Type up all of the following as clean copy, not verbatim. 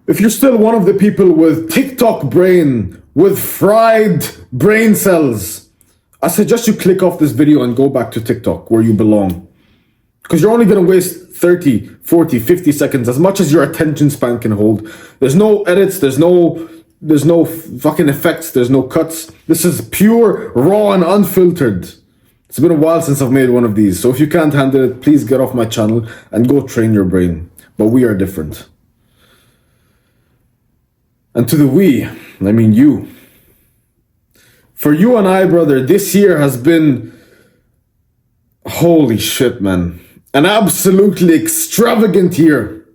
If you're still one of the people with TikTok brain, with fried brain cells, I suggest you click off this video and go back to TikTok where you belong. Because you're only going to waste 30, 40, 50 seconds, as much as your attention span can hold. There's no edits, there's no fucking effects, there's no cuts. This is pure, raw, and unfiltered. It's been a while since I've made one of these, so if you can't handle it, please get off my channel and go train your brain. But we are different. And to the we, I mean you. For you and I, brother, this year has been, holy shit, man, an absolutely extravagant year.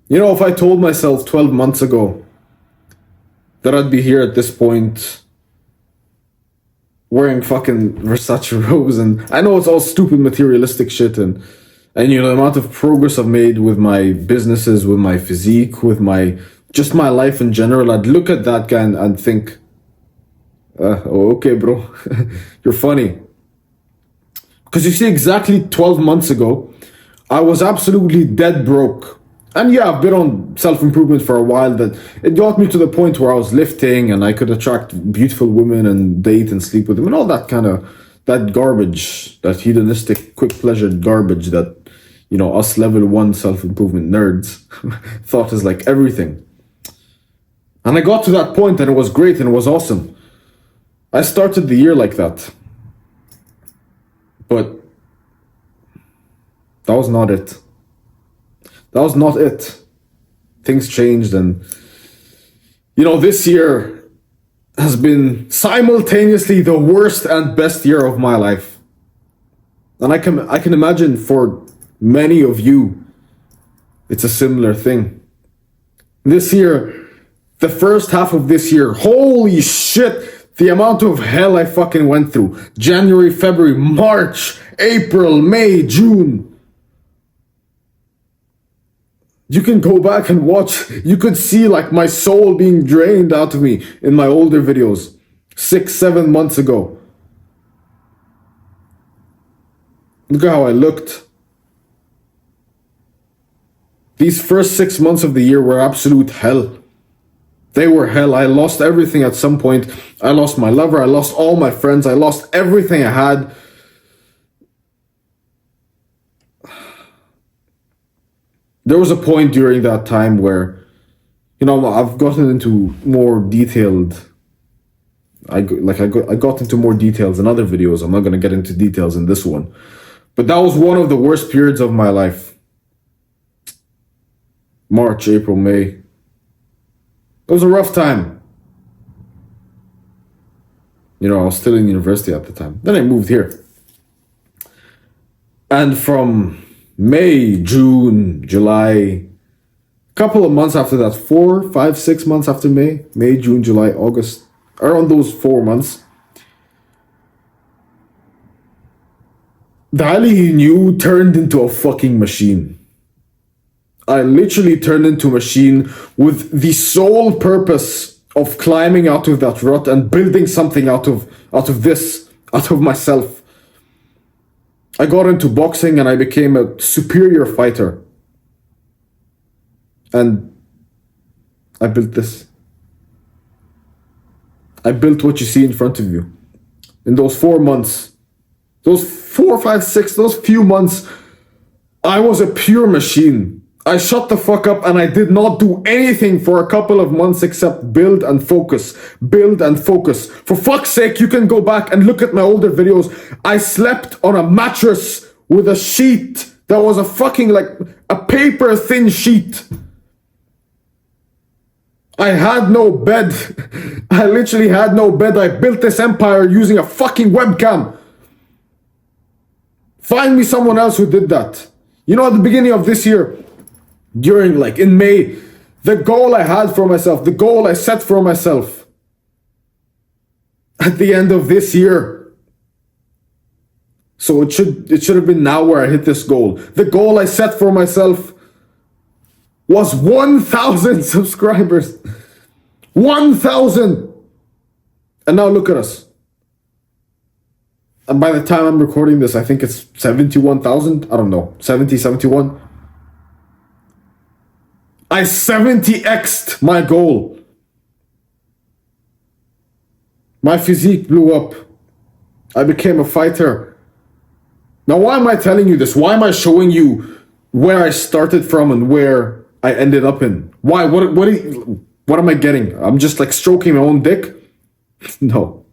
You know, if I told myself 12 months ago that I'd be here at this point wearing fucking Versace robes, and I know it's all stupid materialistic shit, and you know, the amount of progress I've made with my businesses, with my physique, with my, just my life in general, I'd look at that guy and think, oh, okay, bro, you're funny. Because you see, exactly 12 months ago, I was absolutely dead broke. And yeah, I've been on self-improvement for a while, that it got me to the point where I was lifting and I could attract beautiful women and date and sleep with them and all that kind of, that garbage, that hedonistic, quick pleasure garbage that, you know, us level 1 self-improvement nerds thought is like everything. And I got to that point and it was great and it was awesome. I started the year like that. But that was not it. That was not it. Things changed, and you know, this year has been simultaneously the worst and best year of my life. And I can imagine for many of you it's a similar thing. This year, the first half of this year, holy shit, the amount of hell I fucking went through. January, February, March, April, May, June. You can go back and watch. You could see like my soul being drained out of me in my older videos 6-7 months ago. Look at how I looked. These first 6 months of the year were absolute hell. They were hell. I lost everything at some point. I lost my lover. I lost all my friends. I lost everything I had. There was a point during that time where, you know, I've gotten into more detailed, I got into more details in other videos. I'm not going to get into details in this one. But that was one of the worst periods of my life. March, April, May. It was a rough time. You know, I was still in university at the time. Then I moved here. And from May, June, July, couple of months after that, 4, 5, 6 months after May, June, July, August, around those 4 months, the Ali he knew turned into a fucking machine. I literally turned into a machine with the sole purpose of climbing out of that rut and building something out of myself. I got into boxing and I became a superior fighter. And I built this. I built what you see in front of you. In those 4 months, those 4, 5, 6, those few months, I was a pure machine. I shut the fuck up and I did not do anything for a couple of months except build and focus. Build and focus. For fuck's sake, you can go back and look at my older videos. I slept on a mattress with a sheet that was a fucking like a paper thin sheet. I had no bed. I literally had no bed. I built this empire using a fucking webcam. Find me someone else who did that. You know, at the beginning of this year, during like in May, the goal I had for myself, the goal I set for myself at the end of this year. So it should have been now where I hit this goal. The goal I set for myself was 1,000 subscribers. 1,000. And now look at us. And by the time I'm recording this, I think it's 71,000. I don't know, 70, 71. I 70x'd my goal. My physique blew up. I became a fighter. Now, why am I telling you this? Why am I showing you where I started from and where I ended up in? Why? What am I getting? I'm just like stroking my own dick? No.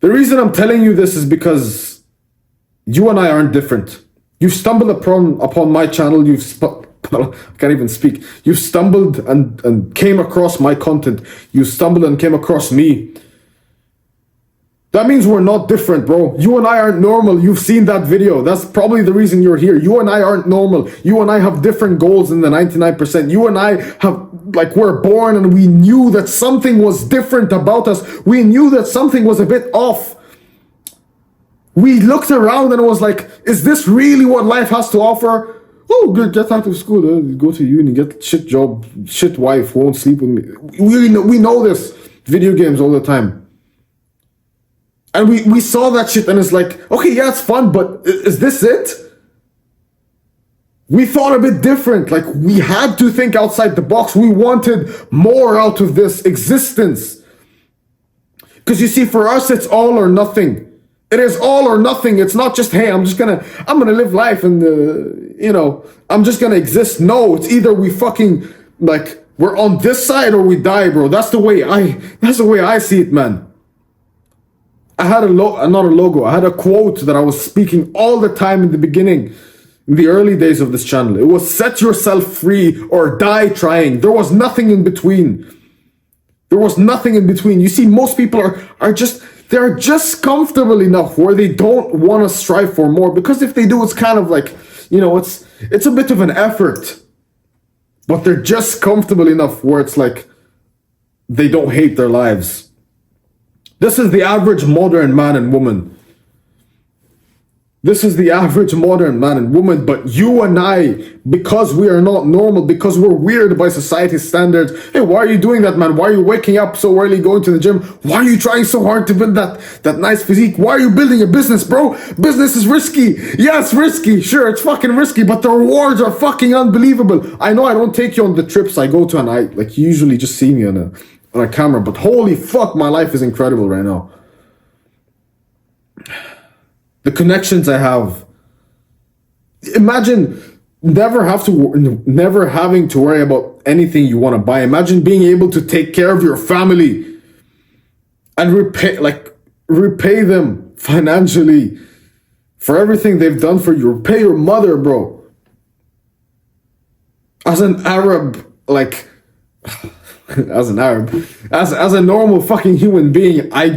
The reason I'm telling you this is because you and I aren't different. You've stumbled upon my channel. I can't even speak. You stumbled and came across my content. You stumbled and came across me. That means we're not different, bro. You and I aren't normal. You've seen that video. That's probably the reason you're here. You and I aren't normal. You and I have different goals than the 99%. You and I have, like, we're born and we knew that something was different about us. We knew that something was a bit off. We looked around and it was like, is this really what life has to offer? Oh, good, get out of school, go to uni, get shit job, shit wife, won't sleep with me. We know this. Video games all the time. And we saw that shit and it's like, okay, yeah, it's fun, but is this it? We thought a bit different. Like, we had to think outside the box. We wanted more out of this existence. Because you see, for us, it's all or nothing. It is all or nothing. It's not just, hey, I'm gonna live life and, I'm just gonna exist. No, it's either we fucking, like, we're on this side or we die, bro. That's the way I see it, man. I had not a logo. I had a quote that I was speaking all the time in the beginning, in the early days of this channel. It was set yourself free or die trying. There was nothing in between. There was nothing in between. You see, most people they're just comfortable enough where they don't want to strive for more, because if they do, it's kind of like, it's a bit of an effort, but they're just comfortable enough where it's like they don't hate their lives. This is the average modern man and woman. This is the average modern man and woman, but you and I, because we are not normal, because we're weird by society's standards. Hey, why are you doing that, man? Why are you waking up so early, going to the gym? Why are you trying so hard to build that nice physique? Why are you building a business, bro? Business is risky. Yeah, it's risky. Sure, it's fucking risky, but the rewards are fucking unbelievable. I know I don't take you on the trips I go to, and you usually just see me on a camera, but holy fuck, my life is incredible right now. The connections I have. Imagine never having to worry about anything you want to buy. Imagine being able to take care of your family and repay them financially for everything they've done for you. Repay your mother, bro. As an Arab, as a normal fucking human being, I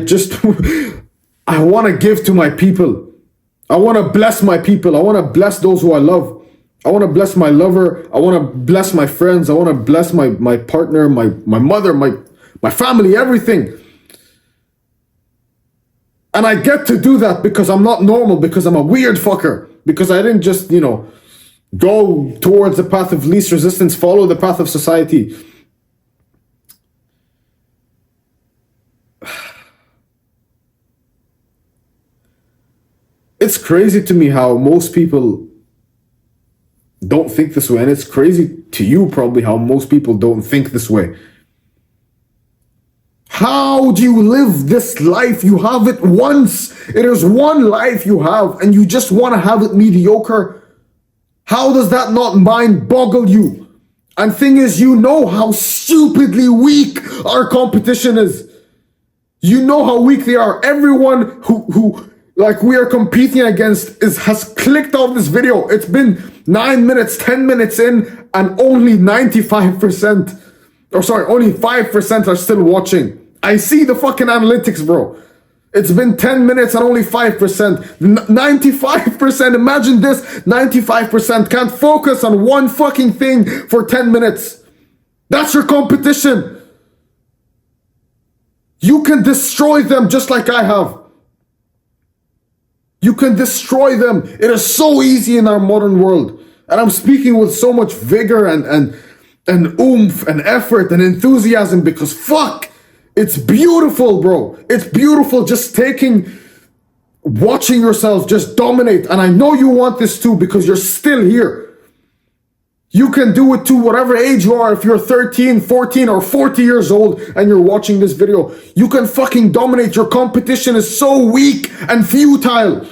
want to give to my people. I want to bless my people. I want to bless those who I love. I want to bless my lover. I want to bless my friends. I want to bless my partner, my mother, my family, everything. And I get to do that because I'm not normal, because I'm a weird fucker, because I didn't just, go towards the path of least resistance, follow the path of society. It's crazy to me how most people don't think this way, and it's crazy to you probably how most people don't think this way. How do you live this life? You have it once. It is one life you have, and you just want to have it mediocre. How does that not mind boggle you? And thing is, you know how stupidly weak our competition is. You know how weak they are. Everyone who we are competing against has clicked on this video. It's been 9 minutes, 10 minutes in, and only 95%, only 5% are still watching. I see the fucking analytics, bro. It's been 10 minutes and only 5%. 95%, imagine this, 95% can't focus on one fucking thing for 10 minutes. That's your competition. You can destroy them just like I have. You can destroy them. It is so easy in our modern world. And I'm speaking with so much vigor and oomph and effort and enthusiasm because fuck, it's beautiful, bro. It's beautiful just watching yourself just dominate. And I know you want this too because you're still here. You can do it to whatever age you are. If you're 13, 14, or 40 years old and you're watching this video, you can fucking dominate. Your competition is so weak and futile.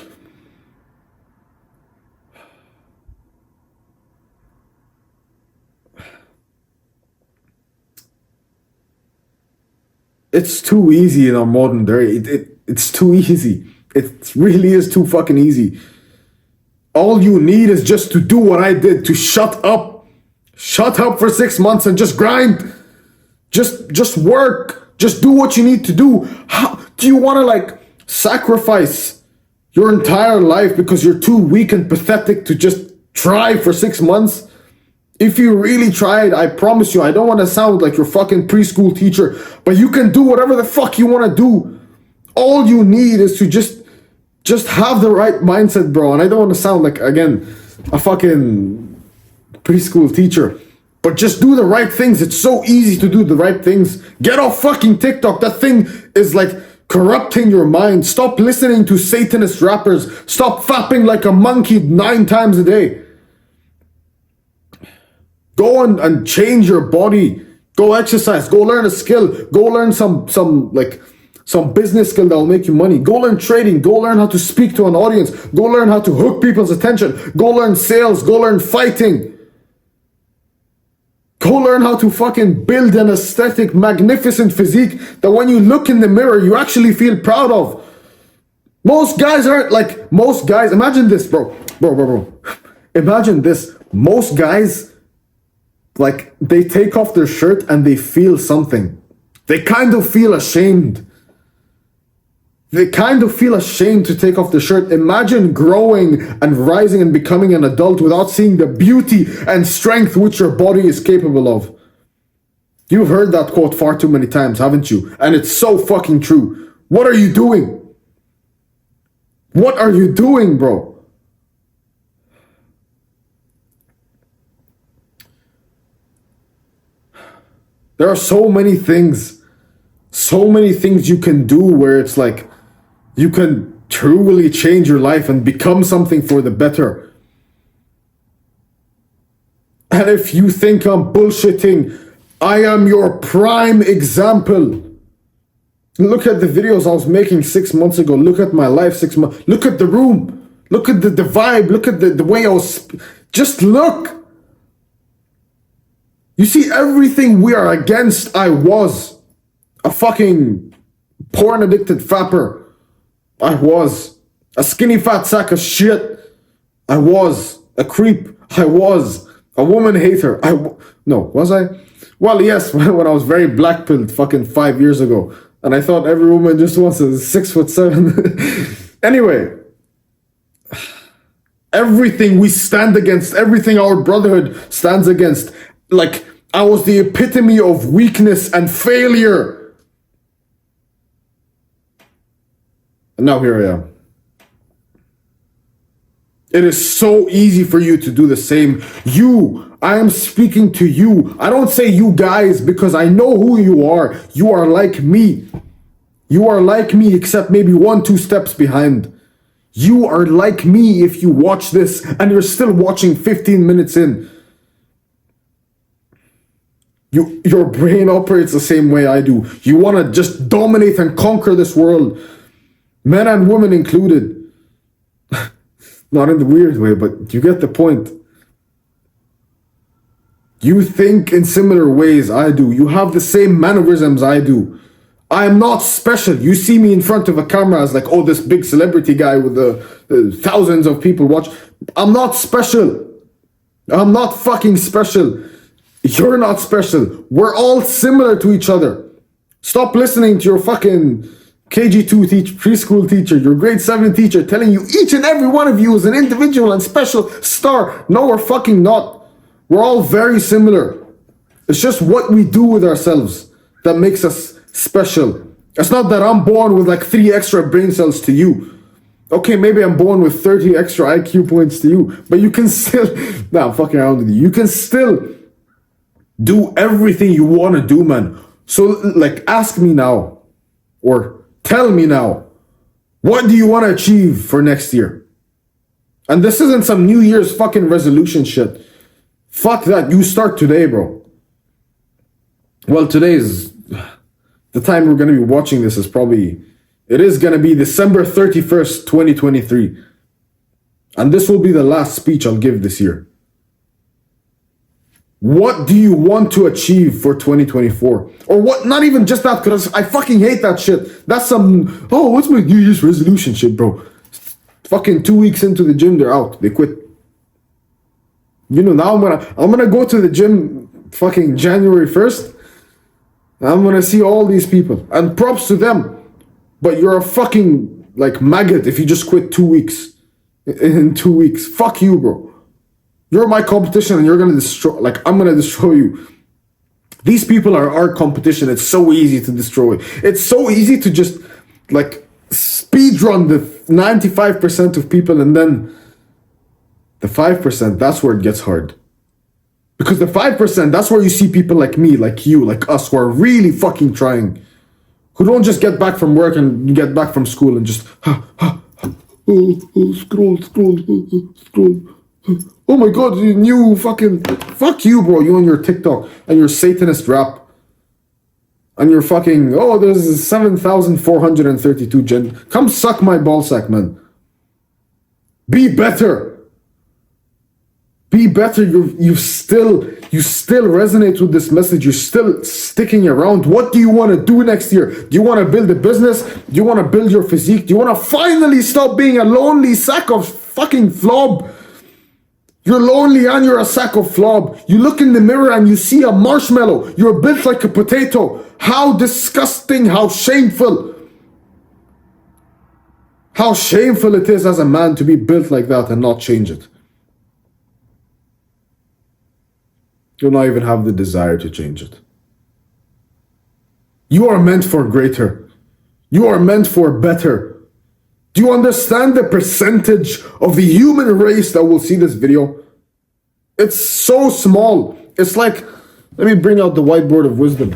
It's too easy in our modern day. It's too easy. It really is too fucking easy. All you need is just to do what I did, to shut up. Shut up for 6 months and just grind. Just work. Just do what you need to do. How do you want to like sacrifice your entire life because you're too weak and pathetic to just try for 6 months? If you really tried, I promise you, I don't want to sound like your fucking preschool teacher, but you can do whatever the fuck you want to do. All you need is to just have the right mindset, bro. And I don't want to sound like, again, a fucking preschool teacher, but just do the right things. It's so easy to do the right things. Get off fucking TikTok. That thing is like corrupting your mind. Stop listening to Satanist rappers. Stop fapping like a monkey 9 times a day. Go and change your body. Go exercise. Go learn a skill. Go learn some business skill that will make you money. Go learn trading. Go learn how to speak to an audience. Go learn how to hook people's attention. Go learn sales. Go learn fighting. Go learn how to fucking build an aesthetic, magnificent physique that when you look in the mirror, you actually feel proud of. Most guys aren't like, most guys, imagine this, bro. Imagine this. Most guys, like, they take off their shirt and they feel something. They kind of feel ashamed. They kind of feel ashamed to take off the shirt. Imagine growing and rising and becoming an adult without seeing the beauty and strength which your body is capable of. You've heard that quote far too many times, haven't you? And it's so fucking true. What are you doing? What are you doing, bro? There are so many things you can do where it's like you can truly change your life and become something for the better. And if you think I'm bullshitting, I am your prime example. Look at the videos I was making 6 months ago. Look at my life 6 months. Look at the room. Look at the vibe. Look at the way I was. Just look. You see, everything we are against, I was. A fucking porn addicted fapper. I was. A skinny fat sack of shit. I was. A creep. I was. A woman hater. No, was I? Well, yes, when I was very black-pilled fucking 5 years ago. And I thought every woman just wants a 6'7". Anyway. Everything we stand against, everything our brotherhood stands against. Like, I was the epitome of weakness and failure. And now here I am. It is so easy for you to do the same. I am speaking to you. I don't say you guys because I know who you are. You are like me. You are like me except maybe 1-2 steps behind. You are like me if you watch this and you're still watching 15 minutes in. Your brain operates the same way I do. You want to just dominate and conquer this world. Men and women included. Not in the weird way, but you get the point. You think in similar ways I do. You have the same mannerisms I do. I am not special. You see me in front of a camera as like, oh, this big celebrity guy with the thousands of people watch. I'm not special. I'm not fucking special. You're not special. We're all similar to each other. Stop listening to your fucking KG2 teacher, preschool teacher, your grade 7 teacher telling you each and every one of you is an individual and special star. No, we're fucking not. We're all very similar. It's just what we do with ourselves that makes us special. It's not that I'm born with like 3 extra brain cells to you. Okay, maybe I'm born with 30 extra IQ points to you, but you can still, nah, I'm fucking around with you. You can still do everything you want to do, man. So like, ask me now, or tell me now, what do you want to achieve for next year? And this isn't some New Year's fucking resolution shit. Fuck that. You start today, bro. Well, today is the time we're going to be watching this is probably, it is going to be December 31st, 2023. And this will be the last speech I'll give this year. What do you want to achieve for 2024? Or what, not even just that, because I fucking hate that shit. That's some, oh, what's my New Year's resolution shit, bro? Fucking 2 weeks into the gym, they're out. They quit. You know, now I'm gonna go to the gym fucking January 1st. I'm gonna see all these people. And props to them. But you're a fucking, like, maggot if you just quit 2 weeks. In 2 weeks. Fuck you, bro. You're my competition and you're gonna destroy, like, I'm gonna destroy you. These people are our competition. It's so easy to destroy. It's so easy to just, like, speed run the 95% of people, and then the 5%, that's where it gets hard. Because the 5%, that's where you see people like me, like you, like us, who are really fucking trying. Who don't just get back from work and get back from school and just, scroll. Oh my god, new fucking, fuck you, bro, you and your TikTok and your Satanist rap. And your fucking, oh, there's 7,432 gen. Come suck my ballsack, man. Be better. Be better. You still resonate with this message. You're still sticking around. What do you want to do next year? Do you want to build a business? Do you want to build your physique? Do you want to finally stop being a lonely sack of fucking flob? You're lonely and you're a sack of flob. You look in the mirror and you see a marshmallow. You're built like a potato. How disgusting, how shameful. How shameful it is as a man to be built like that and not change it. You'll not even have the desire to change it. You are meant for greater. You are meant for better. Do you understand the percentage of the human race that will see this video? It's so small. It's like, let me bring out the whiteboard of wisdom.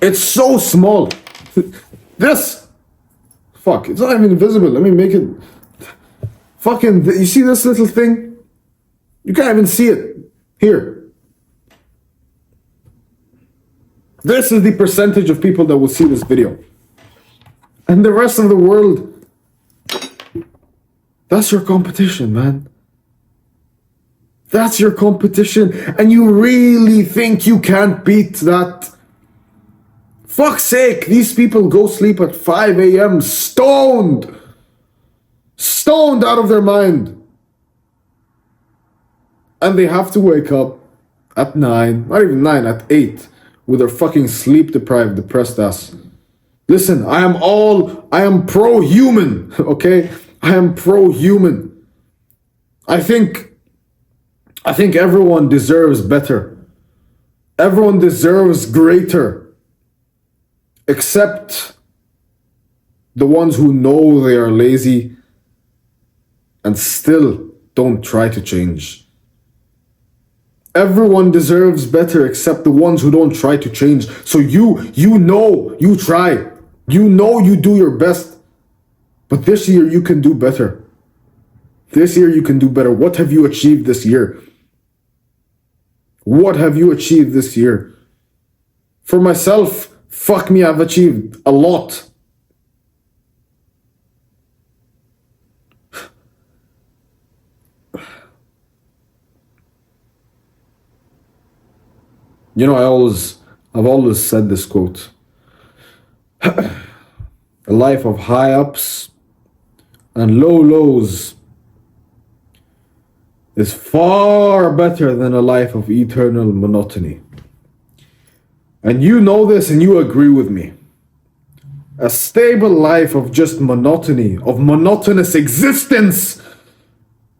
It's so small. This. Fuck, it's not even visible. Let me make it. Fucking, you see this little thing? You can't even see it. Here. This is the percentage of people that will see this video. And the rest of the world, that's your competition, man. That's your competition. And you really think you can't beat that? Fuck's sake, these people go sleep at 5 a.m. stoned. Stoned out of their mind. And they have to wake up at 9, not even 9, at 8, with their fucking sleep-deprived, depressed ass. Listen, I am pro-human, okay? I am pro-human. I think everyone deserves better. Everyone deserves greater. Except the ones who know they are lazy and still don't try to change. Everyone deserves better except the ones who don't try to change. So you know you try. You know you do your best. But this year you can do better. This year you can do better. What have you achieved this year? What have you achieved this year? For myself, fuck me, I've achieved a lot. You know, I've always said this quote. A life of high ups and low lows is far better than a life of eternal monotony. And you know this and you agree with me. A stable life of just monotony, of monotonous existence,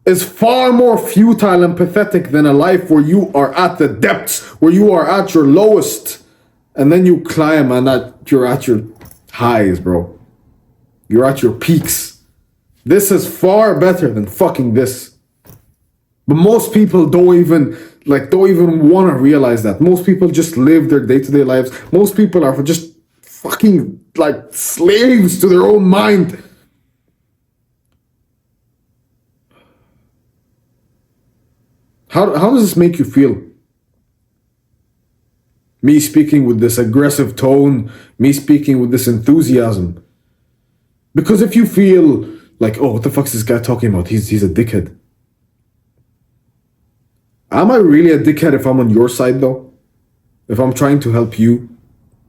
is far more futile and pathetic than a life where you are at the depths, where you are at your lowest, and then you climb and you're at your highs, bro. You're at your peaks. This is far better than fucking this. But most people don't even want to realize that. Most people just live their day-to-day lives. Most people are just fucking like slaves to their own mind. How does this make you feel? Me speaking with this aggressive tone, me speaking with this enthusiasm. Because if you feel like, oh, what the fuck is this guy talking about? He's a dickhead. Am I really a dickhead if I'm on your side though? If I'm trying to help you?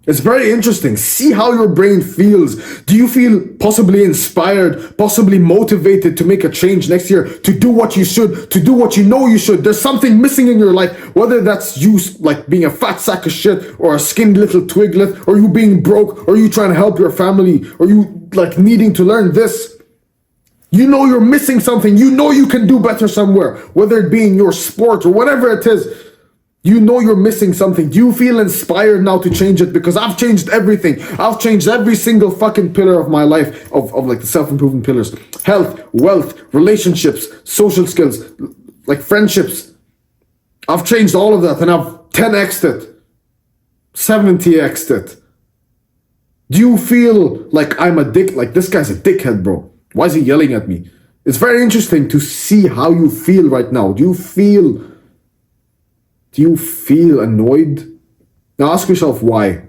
It's very interesting. See how your brain feels. Do you feel possibly inspired, possibly motivated to make a change next year, to do what you should, to do what you know you should? There's something missing in your life, whether that's you like being a fat sack of shit, or a skinned little twiglet, or you being broke, or you trying to help your family, or you like needing to learn this. You know you're missing something. You know you can do better somewhere, whether it be in your sport or whatever it is. You know you're missing something. Do you feel inspired now to change it? Because I've changed everything. I've changed every single fucking pillar of my life, of like the self-improvement pillars. Health, wealth, relationships, social skills, like friendships. I've changed all of that and I've 10x'd it. 70x'd it. Do you feel like I'm a dick? Like this guy's a dickhead, bro. Why is he yelling at me? It's very interesting to see how you feel right now. Do you feel annoyed? Now ask yourself why.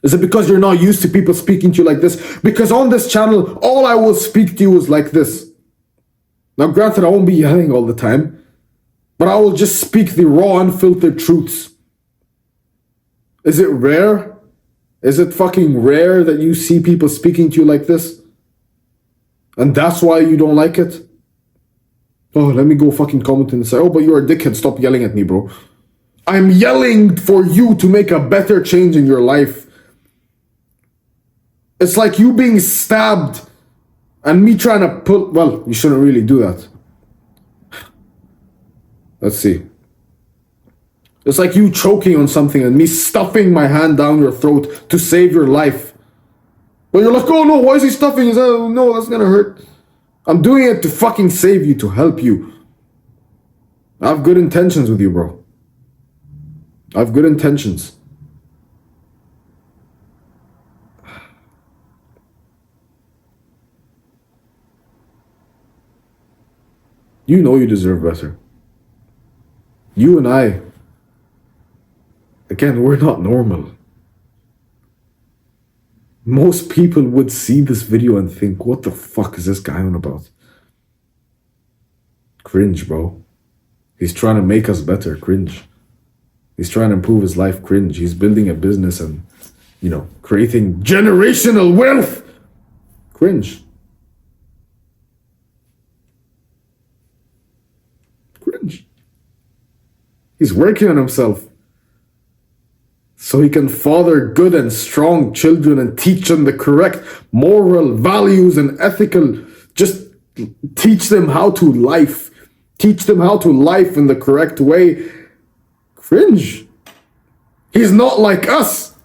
Is it because you're not used to people speaking to you like this? Because on this channel, all I will speak to you is like this. Now granted, I won't be yelling all the time, but I will just speak the raw, unfiltered truths. Is it rare? Is it fucking rare that you see people speaking to you like this? And that's why you don't like it? Oh, let me go fucking comment and say, oh, but you're a dickhead, stop yelling at me, bro. I'm yelling for you to make a better change in your life. It's like you being stabbed and me trying to pull, well, you shouldn't really do that. Let's see. It's like you choking on something and me stuffing my hand down your throat to save your life. But you're like, oh no, why is he stuffing his hand? Oh, no, that's gonna hurt. I'm doing it to fucking save you, to help you. I have good intentions with you, bro. I have good intentions. You know you deserve better. You and I, again, we're not normal. Most people would see this video and think, what the fuck is this guy on about? Cringe, bro. He's trying to make us better. Cringe. He's trying to improve his life. Cringe. He's building a business and, you know, creating generational wealth. Cringe. Cringe. He's working on himself so he can father good and strong children and teach them the correct moral values and ethical, just teach them how to life. Teach them how to life in the correct way. Cringe. He's not like us.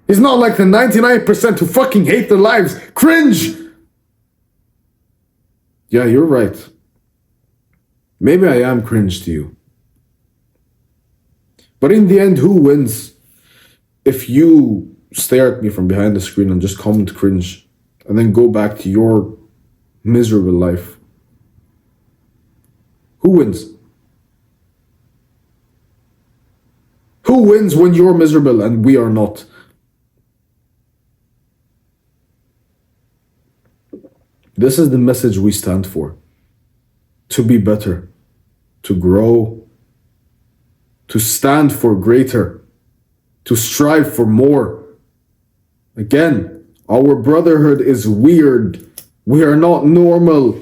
He's not like the 99% who fucking hate their lives. Cringe. Yeah, you're right. Maybe I am cringe to you. But in the end, who wins? If you stare at me from behind the screen and just comment cringe and then go back to your miserable life, who wins? Who wins when you're miserable and we are not? This is the message we stand for. To be better, to grow, to stand for greater, to strive for more. Again, our brotherhood is weird. We are not normal.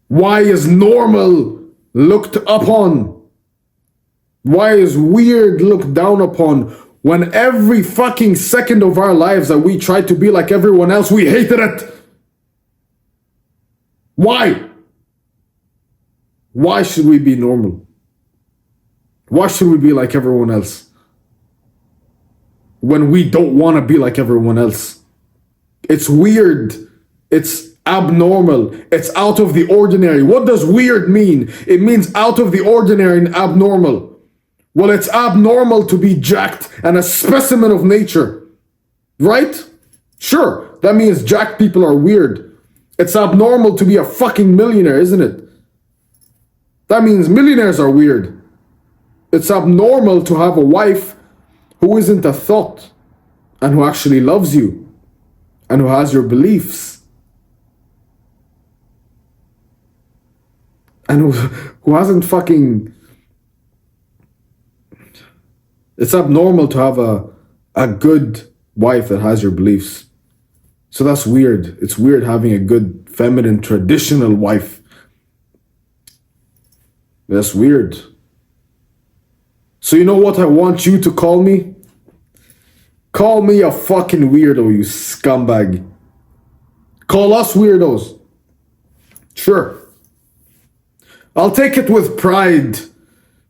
Why is normal looked upon? Why is weird looked down upon when every fucking second of our lives that we try to be like everyone else, we hated it? Why? Why should we be normal? Why should we be like everyone else? When we don't want to be like everyone else. It's weird. It's abnormal. It's out of the ordinary. What does weird mean? It means out of the ordinary and abnormal. Well, it's abnormal to be jacked and a specimen of nature. Right? Sure, that means jacked people are weird. It's abnormal to be a fucking millionaire, isn't it? That means millionaires are weird. It's abnormal to have a wife who isn't a thought and who actually loves you and who has your beliefs and who hasn't fucking... It's abnormal to have a good wife that has your beliefs. So that's weird. It's weird having a good, feminine, traditional wife. That's weird. So you know what I want you to call me? Call me a fucking weirdo, you scumbag. Call us weirdos. Sure. I'll take it with pride,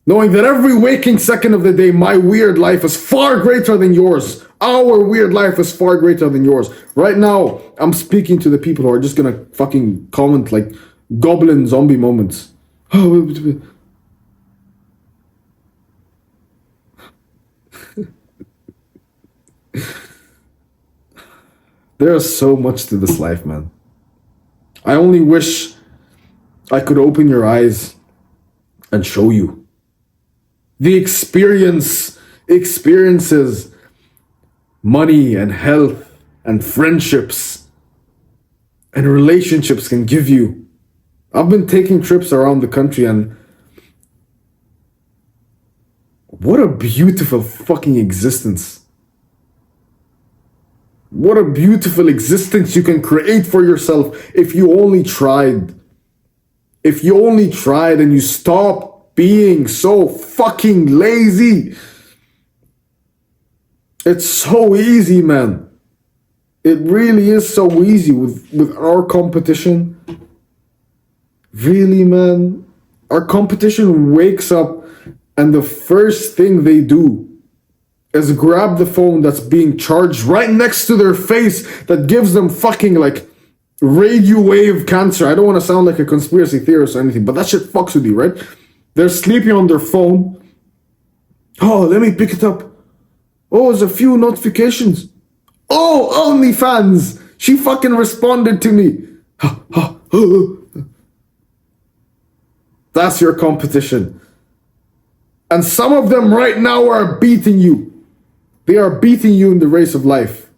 knowing that every waking second of the day, my weird life is far greater than yours. Our weird life is far greater than yours. Right now, I'm speaking to the people who are just gonna fucking comment like goblin zombie moments. There's so much to this life, man. I only wish I could open your eyes and show you. The experiences, money and health and friendships and relationships can give you. I've been taking trips around the country, and what a beautiful fucking existence. What a beautiful existence you can create for yourself if you only tried. If you only tried and you stop being so fucking lazy. It's so easy, man. It really is so easy with our competition. Really, man. Our competition wakes up and the first thing they do is grab the phone that's being charged right next to their face that gives them fucking like radio wave cancer. I don't want to sound like a conspiracy theorist or anything, but that shit fucks with you, right? They're sleeping on their phone. Oh, let me pick it up. Oh, there's a few notifications. Oh, OnlyFans. She fucking responded to me. That's your competition. And some of them right now are beating you. They are beating you in the race of life.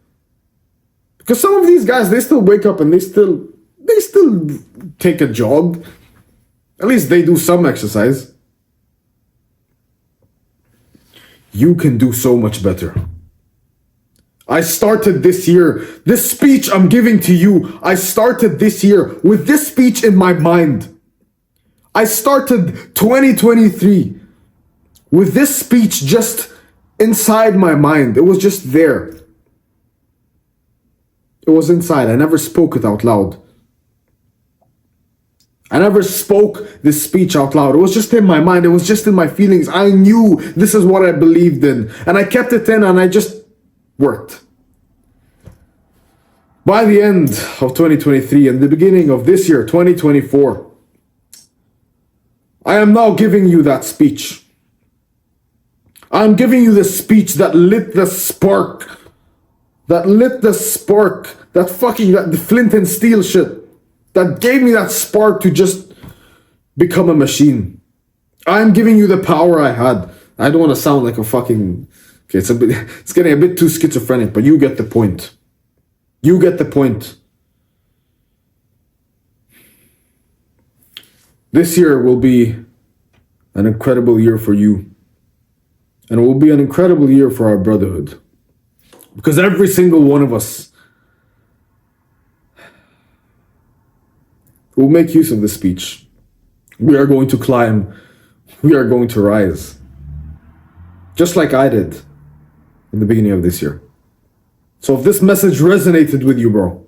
Because some of these guys, they still wake up and they still take a jog. At least they do some exercise. You can do so much better. I started this year, this speech I'm giving to you, I started this year with this speech in my mind. I started 2023 with this speech just inside my mind. It was just there. It was inside. I never spoke it out loud. I never spoke this speech out loud. It was just in my mind. It was just in my feelings. I knew this is what I believed in. And I kept it in and I just worked. By the end of 2023 and the beginning of this year, 2024, I am now giving you that speech. I'm giving you the speech that lit the spark. That the flint and steel shit. That gave me that spark to just become a machine. I'm giving you the power I had. I don't want to sound like a fucking... Okay, it's getting a bit too schizophrenic, but you get the point. You get the point. This year will be an incredible year for you. And it will be an incredible year for our brotherhood. Because every single one of us will make use of this speech. We are going to climb. We are going to rise. Just like I did in the beginning of this year. So if this message resonated with you, bro,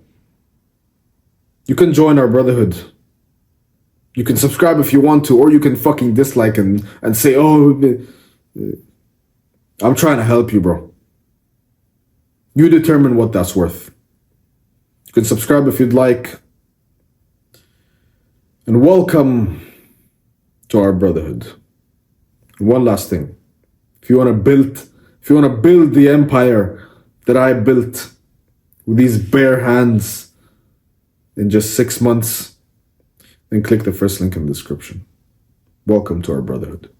you can join our brotherhood. You can subscribe if you want to, or you can fucking dislike and say, oh, I'm trying to help you, bro. You determine what that's worth. You can subscribe if you'd like. And welcome to our brotherhood. One last thing. If you want to build the empire that I built with these bare hands in just 6 months, then click the first link in the description. Welcome to our brotherhood.